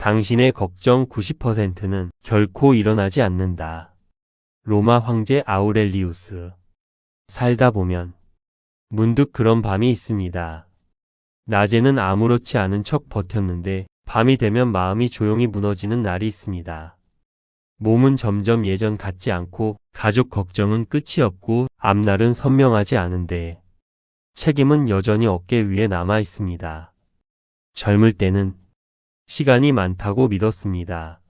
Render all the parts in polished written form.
당신의 걱정 90%는 결코 일어나지 않는다. 로마 황제 아우렐리우스. 살다 보면 문득 그런 밤이 있습니다. 낮에는 아무렇지 않은 척 버텼는데 밤이 되면 마음이 조용히 무너지는 날이 있습니다. 몸은 점점 예전 같지 않고 가족 걱정은 끝이 없고 앞날은 선명하지 않은데 책임은 여전히 어깨 위에 남아 있습니다. 젊을 때는 시간이 많다고 믿었습니다.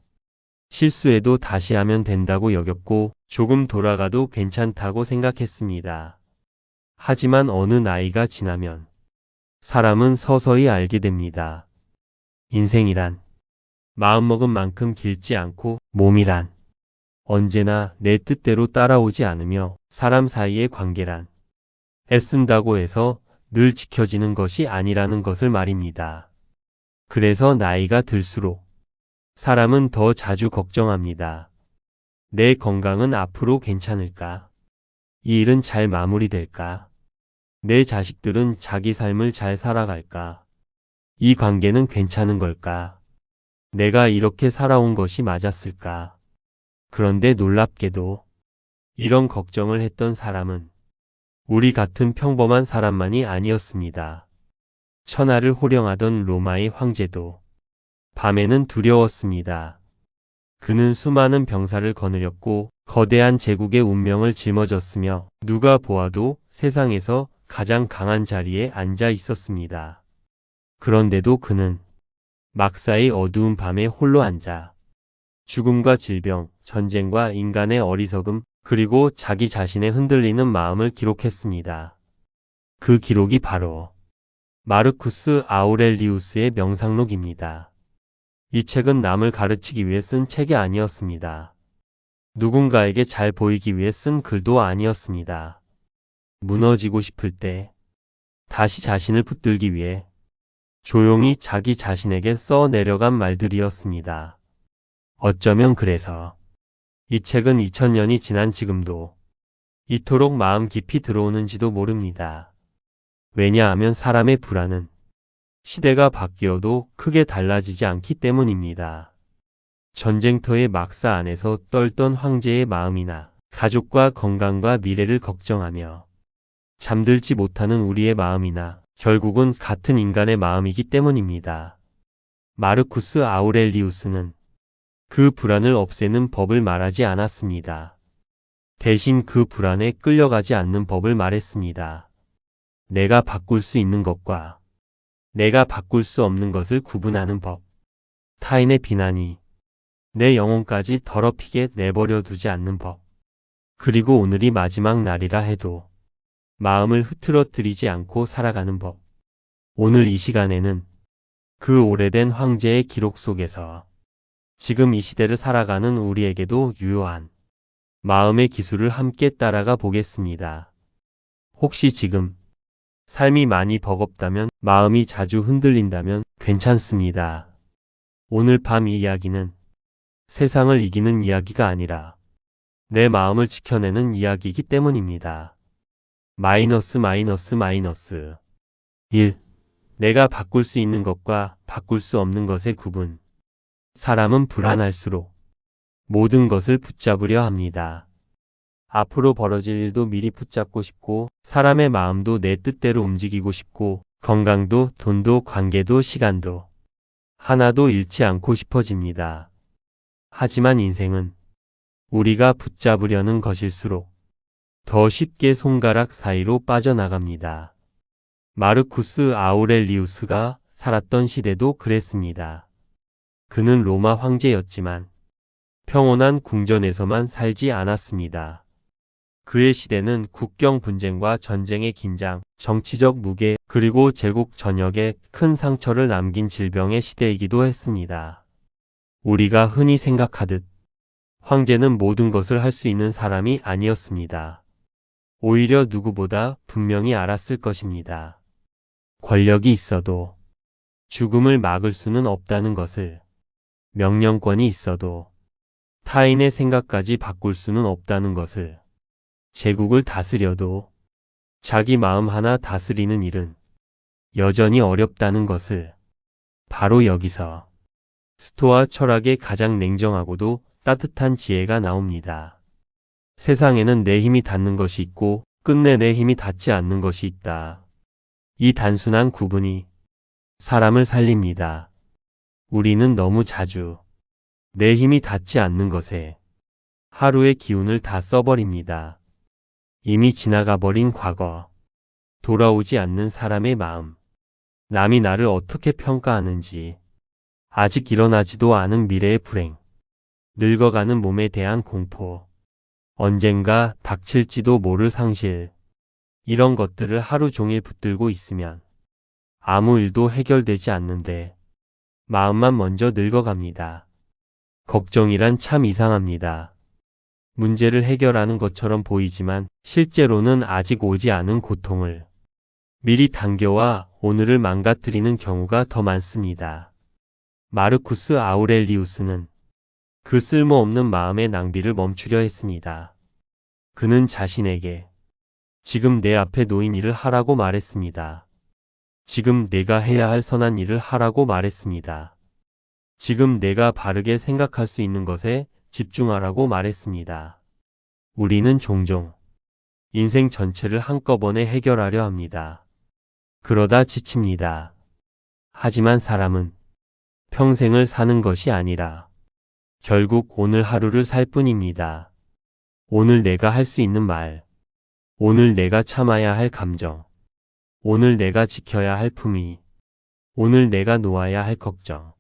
실수해도 다시 하면 된다고 여겼고 조금 돌아가도 괜찮다고 생각했습니다. 하지만 어느 나이가 지나면 사람은 서서히 알게 됩니다. 인생이란 마음먹은 만큼 길지 않고 몸이란 언제나 내 뜻대로 따라오지 않으며 사람 사이의 관계란 애쓴다고 해서 늘 지켜지는 것이 아니라는 것을 말입니다. 그래서 나이가 들수록 사람은 더 자주 걱정합니다. 내 건강은 앞으로 괜찮을까? 이 일은 잘 마무리될까? 내 자식들은 자기 삶을 잘 살아갈까? 이 관계는 괜찮은 걸까? 내가 이렇게 살아온 것이 맞았을까? 그런데 놀랍게도 이런 걱정을 했던 사람은 우리 같은 평범한 사람만이 아니었습니다. 천하를 호령하던 로마의 황제도 밤에는 두려웠습니다. 그는 수많은 병사를 거느렸고 거대한 제국의 운명을 짊어졌으며 누가 보아도 세상에서 가장 강한 자리에 앉아 있었습니다. 그런데도 그는 막사의 어두운 밤에 홀로 앉아 죽음과 질병, 전쟁과 인간의 어리석음, 그리고 자기 자신의 흔들리는 마음을 기록했습니다. 그 기록이 바로 마르쿠스 아우렐리우스의 명상록입니다. 이 책은 남을 가르치기 위해 쓴 책이 아니었습니다. 누군가에게 잘 보이기 위해 쓴 글도 아니었습니다. 무너지고 싶을 때 다시 자신을 붙들기 위해 조용히 자기 자신에게 써 내려간 말들이었습니다. 어쩌면 그래서 이 책은 2000년이 지난 지금도 이토록 마음 깊이 들어오는지도 모릅니다. 왜냐하면 사람의 불안은 시대가 바뀌어도 크게 달라지지 않기 때문입니다. 전쟁터의 막사 안에서 떨던 황제의 마음이나 가족과 건강과 미래를 걱정하며 잠들지 못하는 우리의 마음이나 결국은 같은 인간의 마음이기 때문입니다. 마르쿠스 아우렐리우스는 그 불안을 없애는 법을 말하지 않았습니다. 대신 그 불안에 끌려가지 않는 법을 말했습니다. 내가 바꿀 수 있는 것과 내가 바꿀 수 없는 것을 구분하는 법. 타인의 비난이 내 영혼까지 더럽히게 내버려 두지 않는 법. 그리고 오늘이 마지막 날이라 해도 마음을 흐트러뜨리지 않고 살아가는 법. 오늘 이 시간에는 그 오래된 황제의 기록 속에서 지금 이 시대를 살아가는 우리에게도 유효한 마음의 기술을 함께 따라가 보겠습니다. 혹시 지금 삶이 많이 버겁다면, 마음이 자주 흔들린다면 괜찮습니다. 오늘 밤 이 이야기는 세상을 이기는 이야기가 아니라 내 마음을 지켜내는 이야기이기 때문입니다. 마이너스 1. 내가 바꿀 수 있는 것과 바꿀 수 없는 것의 구분. 사람은 불안할수록 모든 것을 붙잡으려 합니다. 앞으로 벌어질 일도 미리 붙잡고 싶고 사람의 마음도 내 뜻대로 움직이고 싶고 건강도 돈도 관계도 시간도 하나도 잃지 않고 싶어집니다. 하지만 인생은 우리가 붙잡으려는 것일수록 더 쉽게 손가락 사이로 빠져나갑니다. 마르쿠스 아우렐리우스가 살았던 시대도 그랬습니다. 그는 로마 황제였지만 평온한 궁전에서만 살지 않았습니다. 그의 시대는 국경 분쟁과 전쟁의 긴장, 정치적 무게, 그리고 제국 전역에 큰 상처를 남긴 질병의 시대이기도 했습니다. 우리가 흔히 생각하듯 황제는 모든 것을 할 수 있는 사람이 아니었습니다. 오히려 누구보다 분명히 알았을 것입니다. 권력이 있어도 죽음을 막을 수는 없다는 것을, 명령권이 있어도 타인의 생각까지 바꿀 수는 없다는 것을, 제국을 다스려도 자기 마음 하나 다스리는 일은 여전히 어렵다는 것을 바로 여기서 스토아 철학의 가장 냉정하고도 따뜻한 지혜가 나옵니다. 세상에는 내 힘이 닿는 것이 있고 끝내 내 힘이 닿지 않는 것이 있다. 이 단순한 구분이 사람을 살립니다. 우리는 너무 자주 내 힘이 닿지 않는 것에 하루의 기운을 다 써버립니다. 이미 지나가 버린 과거, 돌아오지 않는 사람의 마음, 남이 나를 어떻게 평가하는지, 아직 일어나지도 않은 미래의 불행, 늙어가는 몸에 대한 공포, 언젠가 닥칠지도 모를 상실, 이런 것들을 하루 종일 붙들고 있으면 아무 일도 해결되지 않는데 마음만 먼저 늙어갑니다. 걱정이란 참 이상합니다. 문제를 해결하는 것처럼 보이지만 실제로는 아직 오지 않은 고통을 미리 당겨와 오늘을 망가뜨리는 경우가 더 많습니다. 마르쿠스 아우렐리우스는 그 쓸모없는 마음의 낭비를 멈추려 했습니다. 그는 자신에게 지금 내 앞에 놓인 일을 하라고 말했습니다. 지금 내가 해야 할 선한 일을 하라고 말했습니다. 지금 내가 바르게 생각할 수 있는 것에 집중하라고 말했습니다. 우리는 종종 인생 전체를 한꺼번에 해결하려 합니다. 그러다 지칩니다. 하지만 사람은 평생을 사는 것이 아니라 결국 오늘 하루를 살 뿐입니다. 오늘 내가 할 수 있는 말, 오늘 내가 참아야 할 감정, 오늘 내가 지켜야 할 품위, 오늘 내가 놓아야 할 걱정.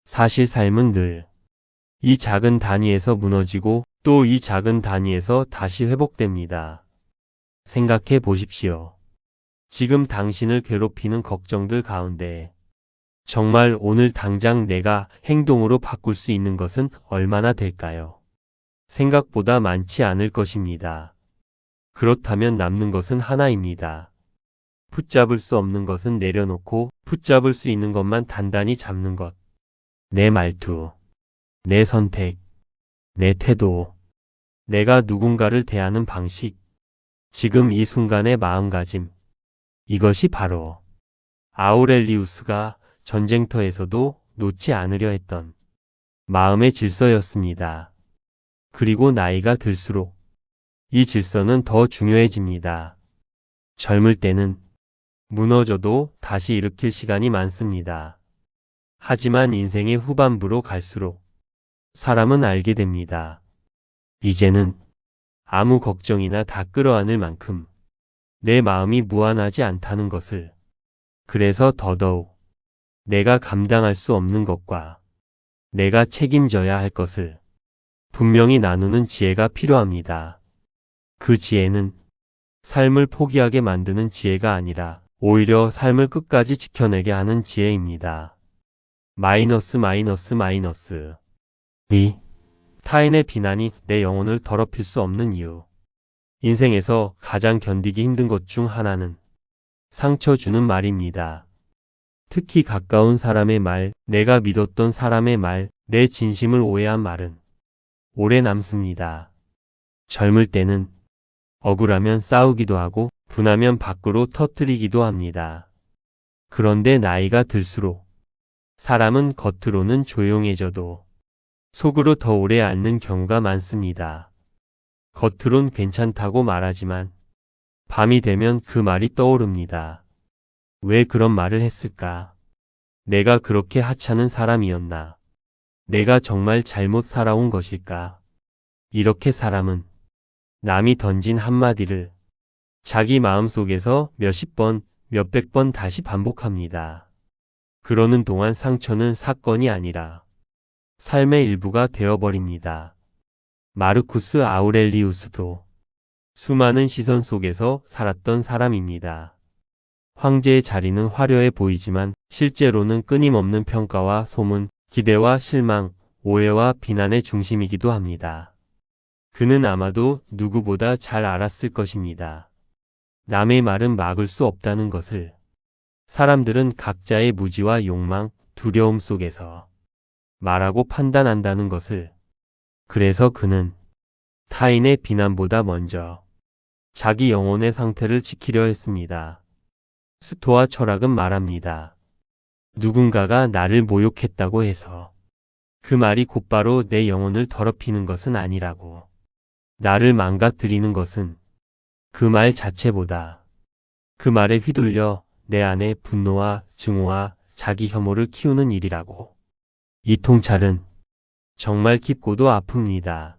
사실 삶은 늘 이 작은 단위에서 무너지고 또 이 작은 단위에서 다시 회복됩니다. 생각해 보십시오. 지금 당신을 괴롭히는 걱정들 가운데 정말 오늘 당장 내가 행동으로 바꿀 수 있는 것은 얼마나 될까요? 생각보다 많지 않을 것입니다. 그렇다면 남는 것은 하나입니다. 붙잡을 수 없는 것은 내려놓고 붙잡을 수 있는 것만 단단히 잡는 것. 내 말투, 내 선택, 내 태도, 내가 누군가를 대하는 방식, 지금 이 순간의 마음가짐. 이것이 바로 아우렐리우스가 전쟁터에서도 놓지 않으려 했던 마음의 질서였습니다. 그리고 나이가 들수록 이 질서는 더 중요해집니다. 젊을 때는 무너져도 다시 일으킬 시간이 많습니다. 하지만 인생의 후반부로 갈수록 사람은 알게 됩니다. 이제는 아무 걱정이나 다 끌어안을 만큼 내 마음이 무한하지 않다는 것을. 그래서 더더욱 내가 감당할 수 없는 것과 내가 책임져야 할 것을 분명히 나누는 지혜가 필요합니다. 그 지혜는 삶을 포기하게 만드는 지혜가 아니라 오히려 삶을 끝까지 지켜내게 하는 지혜입니다. 마이너스. 타인의 비난이 내 영혼을 더럽힐 수 없는 이유. 인생에서 가장 견디기 힘든 것 중 하나는 상처 주는 말입니다. 특히 가까운 사람의 말, 내가 믿었던 사람의 말, 내 진심을 오해한 말은 오래 남습니다. 젊을 때는 억울하면 싸우기도 하고 분하면 밖으로 터뜨리기도 합니다. 그런데 나이가 들수록 사람은 겉으로는 조용해져도 속으로 더 오래 앓는 경우가 많습니다. 겉으론 괜찮다고 말하지만 밤이 되면 그 말이 떠오릅니다. 왜 그런 말을 했을까? 내가 그렇게 하찮은 사람이었나? 내가 정말 잘못 살아온 것일까? 이렇게 사람은 남이 던진 한마디를 자기 마음속에서 몇십 번, 몇백 번 다시 반복합니다. 그러는 동안 상처는 사건이 아니라 삶의 일부가 되어버립니다. 마르쿠스 아우렐리우스도 수많은 시선 속에서 살았던 사람입니다. 황제의 자리는 화려해 보이지만 실제로는 끊임없는 평가와 소문, 기대와 실망, 오해와 비난의 중심이기도 합니다. 그는 아마도 누구보다 잘 알았을 것입니다. 남의 말은 막을 수 없다는 것을. 사람들은 각자의 무지와 욕망, 두려움 속에서 말하고 판단한다는 것을. 그래서 그는 타인의 비난보다 먼저 자기 영혼의 상태를 지키려 했습니다. 스토아 철학은 말합니다. 누군가가 나를 모욕했다고 해서 그 말이 곧바로 내 영혼을 더럽히는 것은 아니라고. 나를 망가뜨리는 것은 그 말 자체보다 그 말에 휘둘려 내 안에 분노와 증오와 자기 혐오를 키우는 일이라고. 이 통찰은 정말 깊고도 아픕니다.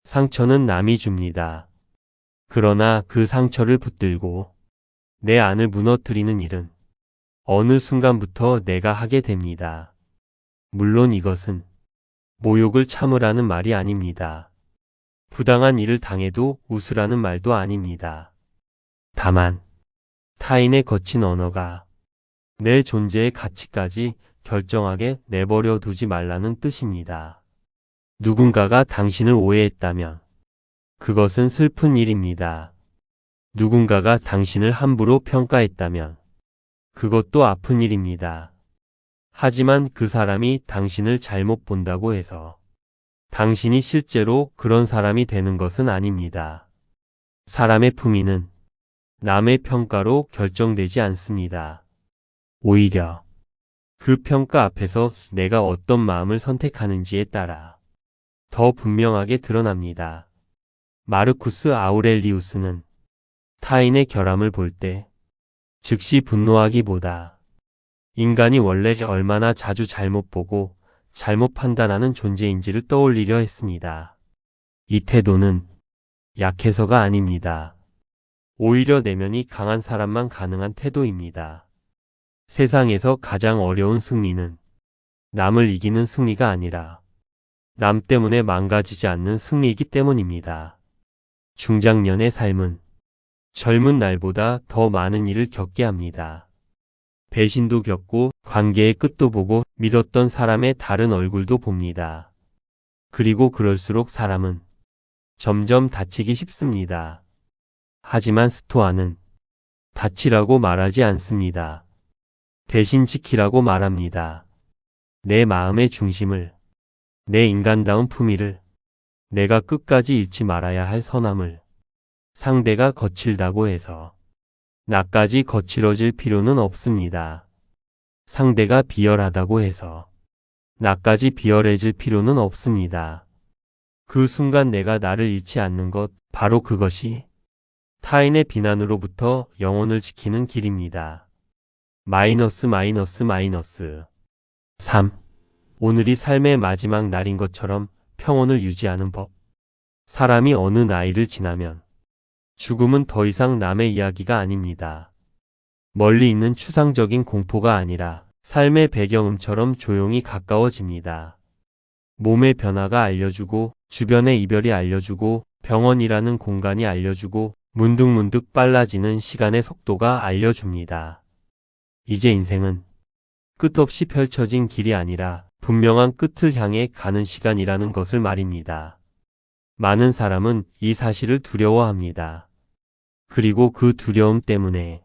상처는 남이 줍니다. 그러나 그 상처를 붙들고 내 안을 무너뜨리는 일은 어느 순간부터 내가 하게 됩니다. 물론 이것은 모욕을 참으라는 말이 아닙니다. 부당한 일을 당해도 웃으라는 말도 아닙니다. 다만 타인의 거친 언어가 내 존재의 가치까지 결정하게 내버려 두지 말라는 뜻입니다. 누군가가 당신을 오해했다면 그것은 슬픈 일입니다. 누군가가 당신을 함부로 평가했다면 그것도 아픈 일입니다. 하지만 그 사람이 당신을 잘못 본다고 해서 당신이 실제로 그런 사람이 되는 것은 아닙니다. 사람의 품위는 남의 평가로 결정되지 않습니다. 오히려 그 평가 앞에서 내가 어떤 마음을 선택하는지에 따라 더 분명하게 드러납니다. 마르쿠스 아우렐리우스는 타인의 결함을 볼 때 즉시 분노하기보다 인간이 원래 얼마나 자주 잘못 보고 잘못 판단하는 존재인지를 떠올리려 했습니다. 이 태도는 약해서가 아닙니다. 오히려 내면이 강한 사람만 가능한 태도입니다. 세상에서 가장 어려운 승리는 남을 이기는 승리가 아니라 남 때문에 망가지지 않는 승리이기 때문입니다. 중장년의 삶은 젊은 날보다 더 많은 일을 겪게 합니다. 배신도 겪고 관계의 끝도 보고 믿었던 사람의 다른 얼굴도 봅니다. 그리고 그럴수록 사람은 점점 다치기 쉽습니다. 하지만 스토아는 다치라고 말하지 않습니다. 대신 지키라고 말합니다. 내 마음의 중심을, 내 인간다운 품위를, 내가 끝까지 잃지 말아야 할 선함을. 상대가 거칠다고 해서 나까지 거칠어질 필요는 없습니다. 상대가 비열하다고 해서 나까지 비열해질 필요는 없습니다. 그 순간 내가 나를 잃지 않는 것, 바로 그것이 타인의 비난으로부터 영혼을 지키는 길입니다. 마이너스. 3. 오늘이 삶의 마지막 날인 것처럼 평온을 유지하는 법. 사람이 어느 나이를 지나면 죽음은 더 이상 남의 이야기가 아닙니다. 멀리 있는 추상적인 공포가 아니라 삶의 배경음처럼 조용히 가까워집니다. 몸의 변화가 알려주고, 주변의 이별이 알려주고, 병원이라는 공간이 알려주고, 문득문득 빨라지는 시간의 속도가 알려줍니다. 이제 인생은 끝없이 펼쳐진 길이 아니라 분명한 끝을 향해 가는 시간이라는 것을 말입니다. 많은 사람은 이 사실을 두려워합니다. 그리고 그 두려움 때문에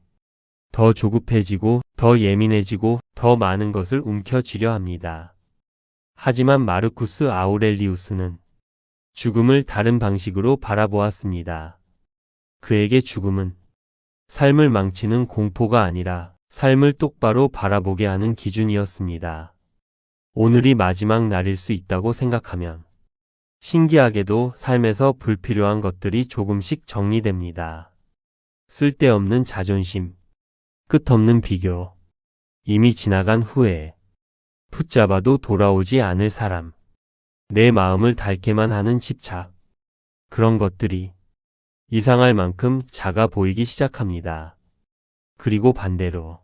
더 조급해지고 더 예민해지고 더 많은 것을 움켜쥐려 합니다. 하지만 마르쿠스 아우렐리우스는 죽음을 다른 방식으로 바라보았습니다. 그에게 죽음은 삶을 망치는 공포가 아니라 삶을 똑바로 바라보게 하는 기준이었습니다. 오늘이 마지막 날일 수 있다고 생각하면 신기하게도 삶에서 불필요한 것들이 조금씩 정리됩니다. 쓸데없는 자존심, 끝없는 비교, 이미 지나간 후회, 붙잡아도 돌아오지 않을 사람, 내 마음을 닳게만 하는 집착, 그런 것들이 이상할 만큼 작아 보이기 시작합니다. 그리고 반대로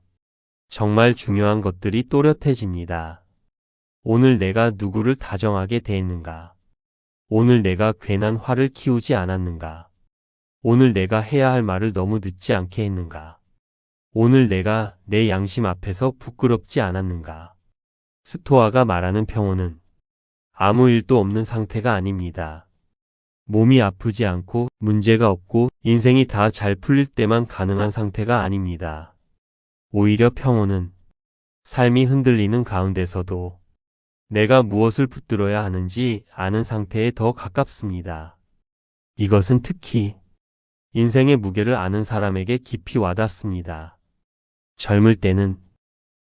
정말 중요한 것들이 또렷해집니다. 오늘 내가 누구를 다정하게 대했는가? 오늘 내가 괜한 화를 키우지 않았는가? 오늘 내가 해야 할 말을 너무 늦지 않게 했는가? 오늘 내가 내 양심 앞에서 부끄럽지 않았는가? 스토아가 말하는 평온은 아무 일도 없는 상태가 아닙니다. 몸이 아프지 않고 문제가 없고 인생이 다 잘 풀릴 때만 가능한 상태가 아닙니다. 오히려 평온은 삶이 흔들리는 가운데서도 내가 무엇을 붙들어야 하는지 아는 상태에 더 가깝습니다. 이것은 특히 인생의 무게를 아는 사람에게 깊이 와닿습니다. 젊을 때는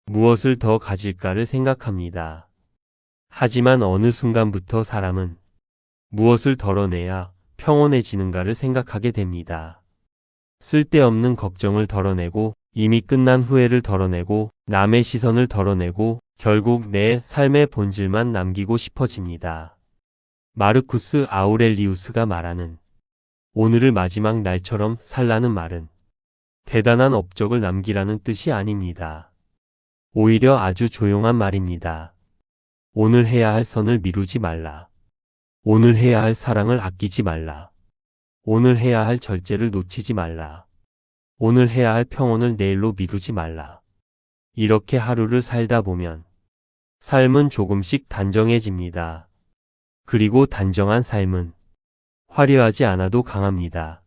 무엇을 더 가질까를 생각합니다. 하지만 어느 순간부터 사람은 무엇을 덜어내야 평온해지는가를 생각하게 됩니다. 쓸데없는 걱정을 덜어내고 이미 끝난 후회를 덜어내고 남의 시선을 덜어내고 결국 내 삶의 본질만 남기고 싶어집니다. 마르쿠스 아우렐리우스가 말하는 오늘을 마지막 날처럼 살라는 말은 대단한 업적을 남기라는 뜻이 아닙니다. 오히려 아주 조용한 말입니다. 오늘 해야 할 선을 미루지 말라. 오늘 해야 할 사랑을 아끼지 말라. 오늘 해야 할 절제를 놓치지 말라. 오늘 해야 할 평온을 내일로 미루지 말라. 이렇게 하루를 살다 보면 삶은 조금씩 단정해집니다. 그리고 단정한 삶은 화려하지 않아도 강합니다.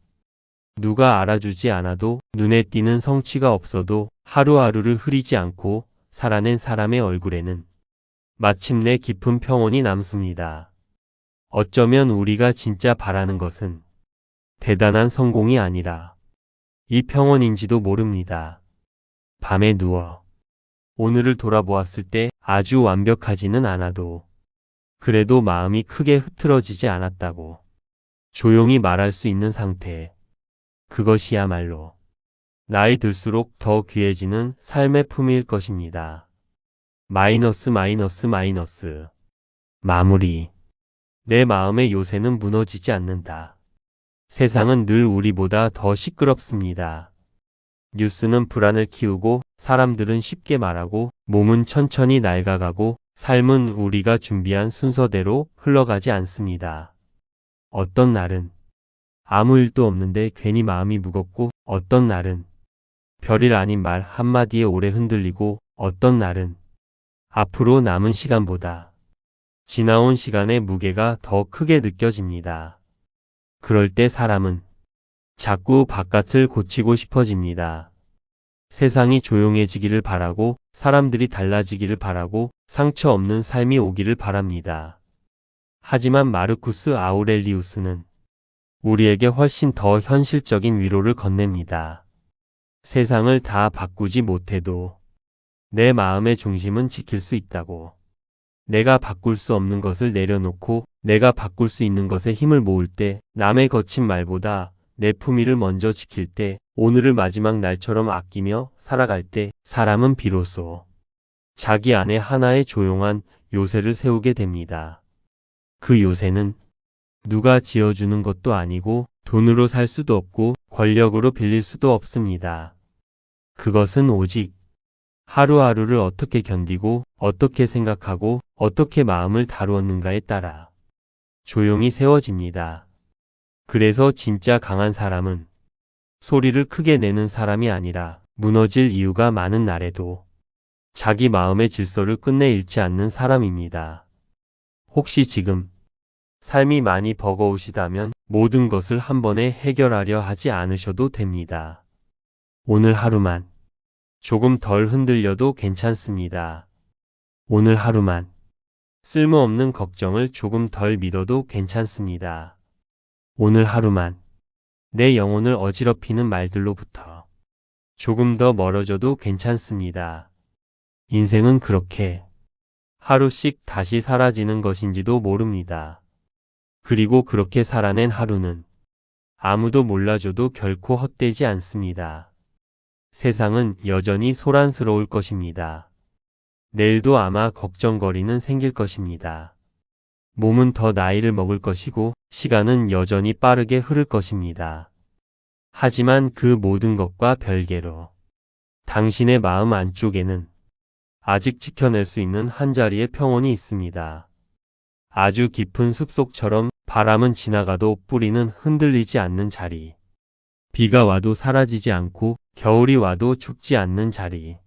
누가 알아주지 않아도 눈에 띄는 성취가 없어도 하루하루를 흐리지 않고 살아낸 사람의 얼굴에는 마침내 깊은 평온이 남습니다. 어쩌면 우리가 진짜 바라는 것은 대단한 성공이 아니라 이 평온인지도 모릅니다. 밤에 누워 오늘을 돌아보았을 때 아주 완벽하지는 않아도 그래도 마음이 크게 흐트러지지 않았다고 조용히 말할 수 있는 상태. 그것이야말로 나이 들수록 더 귀해지는 삶의 품일 것입니다. 마이너스. 마무리. 내 마음의 요새는 무너지지 않는다. 세상은 늘 우리보다 더 시끄럽습니다. 뉴스는 불안을 키우고 사람들은 쉽게 말하고 몸은 천천히 낡아가고 삶은 우리가 준비한 순서대로 흘러가지 않습니다. 어떤 날은 아무 일도 없는데 괜히 마음이 무겁고 어떤 날은 별일 아닌 말 한마디에 오래 흔들리고 어떤 날은 앞으로 남은 시간보다 지나온 시간의 무게가 더 크게 느껴집니다. 그럴 때 사람은 자꾸 바깥을 고치고 싶어집니다. 세상이 조용해지기를 바라고 사람들이 달라지기를 바라고 상처 없는 삶이 오기를 바랍니다. 하지만 마르쿠스 아우렐리우스는 우리에게 훨씬 더 현실적인 위로를 건넵니다. 세상을 다 바꾸지 못해도 내 마음의 중심은 지킬 수 있다고. 내가 바꿀 수 없는 것을 내려놓고 내가 바꿀 수 있는 것에 힘을 모을 때 남의 거친 말보다 내 품위를 먼저 지킬 때 오늘을 마지막 날처럼 아끼며 살아갈 때 사람은 비로소 자기 안에 하나의 조용한 요새를 세우게 됩니다. 그 요새는 누가 지어주는 것도 아니고 돈으로 살 수도 없고 권력으로 빌릴 수도 없습니다. 그것은 오직 하루하루를 어떻게 견디고 어떻게 생각하고 어떻게 마음을 다루었는가에 따라 조용히 세워집니다. 그래서 진짜 강한 사람은 소리를 크게 내는 사람이 아니라 무너질 이유가 많은 날에도 자기 마음의 질서를 끝내 잃지 않는 사람입니다. 혹시 지금 삶이 많이 버거우시다면 모든 것을 한 번에 해결하려 하지 않으셔도 됩니다. 오늘 하루만 조금 덜 흔들려도 괜찮습니다. 오늘 하루만 쓸모없는 걱정을 조금 덜 믿어도 괜찮습니다. 오늘 하루만 내 영혼을 어지럽히는 말들로부터 조금 더 멀어져도 괜찮습니다. 인생은 그렇게 하루씩 다시 사라지는 것인지도 모릅니다. 그리고 그렇게 살아낸 하루는 아무도 몰라줘도 결코 헛되지 않습니다. 세상은 여전히 소란스러울 것입니다. 내일도 아마 걱정거리는 생길 것입니다. 몸은 더 나이를 먹을 것이고 시간은 여전히 빠르게 흐를 것입니다. 하지만 그 모든 것과 별개로 당신의 마음 안쪽에는 아직 지켜낼 수 있는 한 자리의 평온이 있습니다. 아주 깊은 숲속처럼 바람은 지나가도 뿌리는 흔들리지 않는 자리. 비가 와도 사라지지 않고 겨울이 와도 죽지 않는 자리.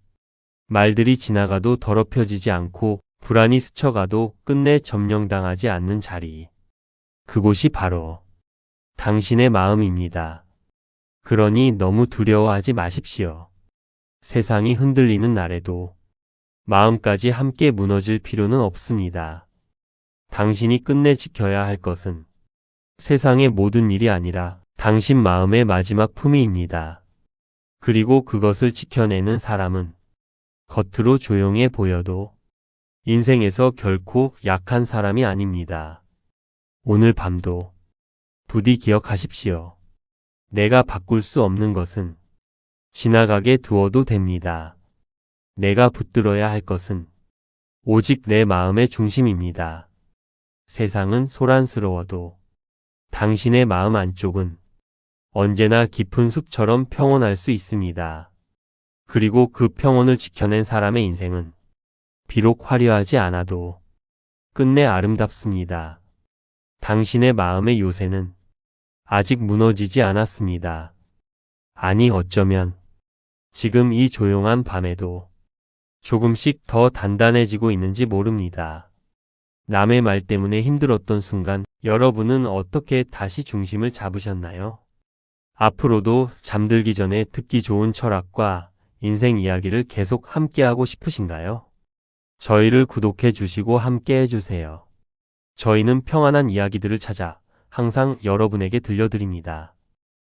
말들이 지나가도 더럽혀지지 않고 불안이 스쳐가도 끝내 점령당하지 않는 자리. 그곳이 바로 당신의 마음입니다. 그러니 너무 두려워하지 마십시오. 세상이 흔들리는 날에도 마음까지 함께 무너질 필요는 없습니다. 당신이 끝내 지켜야 할 것은 세상의 모든 일이 아니라 당신 마음의 마지막 품위입니다. 그리고 그것을 지켜내는 사람은 겉으로 조용해 보여도 인생에서 결코 약한 사람이 아닙니다. 오늘 밤도 부디 기억하십시오. 내가 바꿀 수 없는 것은 지나가게 두어도 됩니다. 내가 붙들어야 할 것은 오직 내 마음의 중심입니다. 세상은 소란스러워도 당신의 마음 안쪽은 언제나 깊은 숲처럼 평온할 수 있습니다. 그리고 그 평온을 지켜낸 사람의 인생은 비록 화려하지 않아도 끝내 아름답습니다. 당신의 마음의 요새는 아직 무너지지 않았습니다. 아니 어쩌면 지금 이 조용한 밤에도 조금씩 더 단단해지고 있는지 모릅니다. 남의 말 때문에 힘들었던 순간 여러분은 어떻게 다시 중심을 잡으셨나요? 앞으로도 잠들기 전에 듣기 좋은 철학과 인생 이야기를 계속 함께하고 싶으신가요? 저희를 구독해 주시고 함께 해주세요. 저희는 평안한 이야기들을 찾아 항상 여러분에게 들려드립니다.